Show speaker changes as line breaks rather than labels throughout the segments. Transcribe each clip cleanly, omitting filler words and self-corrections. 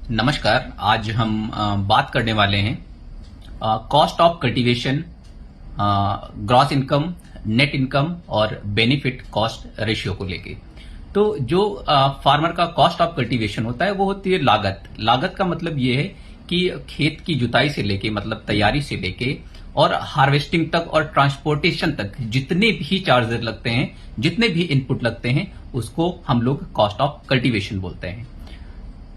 नमस्कार। आज हम बात करने वाले हैं cost of cultivation, gross income, net income और बेनिफिट कॉस्ट रेशियो को लेके। तो जो फार्मर का कॉस्ट ऑफ कल्टीवेशन होता है वो होती है लागत। लागत का मतलब ये है कि खेत की जुताई से लेके, मतलब तैयारी से लेके और हार्वेस्टिंग तक और ट्रांसपोर्टेशन तक जितने भी चार्जेस लगते हैं, जितने भी इनपुट लगते हैं, उसको हम लोग कॉस्ट ऑफ कल्टीवेशन बोलते हैं।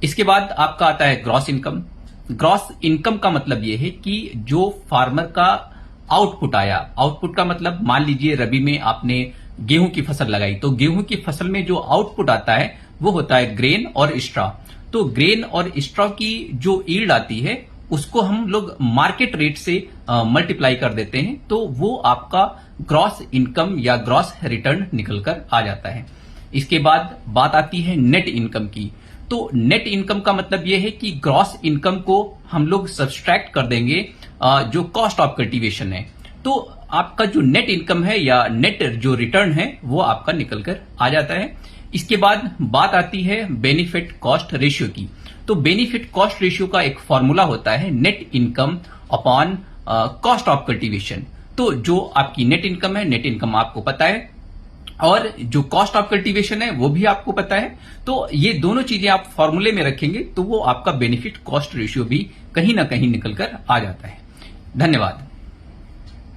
इसके बाद आपका आता है ग्रॉस इनकम। ग्रॉस इनकम का मतलब यह है कि जो फार्मर का आउटपुट आया, आउटपुट का मतलब मान लीजिए रबी में आपने गेहूं की फसल लगाई, तो गेहूं की फसल में जो आउटपुट आता है वो होता है ग्रेन और स्ट्रॉ। तो ग्रेन और स्ट्रॉ की जो ईल्ड आती है उसको हम लोग मार्केट रेट से मल्टीप्लाई कर देते हैं, तो वो आपका ग्रॉस इनकम या ग्रॉस रिटर्न निकलकर आ जाता है। इसके बाद बात आती है नेट इनकम की। तो नेट इनकम का मतलब यह है कि ग्रॉस इनकम को हम लोग सब्सट्रैक्ट कर देंगे जो कॉस्ट ऑफ कल्टीवेशन है, तो आपका जो नेट इनकम है या नेट जो रिटर्न है वो आपका निकल कर आ जाता है। इसके बाद बात आती है बेनिफिट कॉस्ट रेशियो की। तो बेनिफिट कॉस्ट रेशियो का एक फॉर्मूला होता है net income upon cost of cultivation. तो जो आपकी नेट इनकम है, नेट इनकम आपको पता है, और जो कॉस्ट ऑफ कल्टीवेशन है वो भी आपको पता है। तो ये दोनों चीजें आप फॉर्मूले में रखेंगे तो वो आपका बेनिफिट कॉस्ट रेशियो भी कहीं ना कहीं निकलकर आ जाता है। धन्यवाद।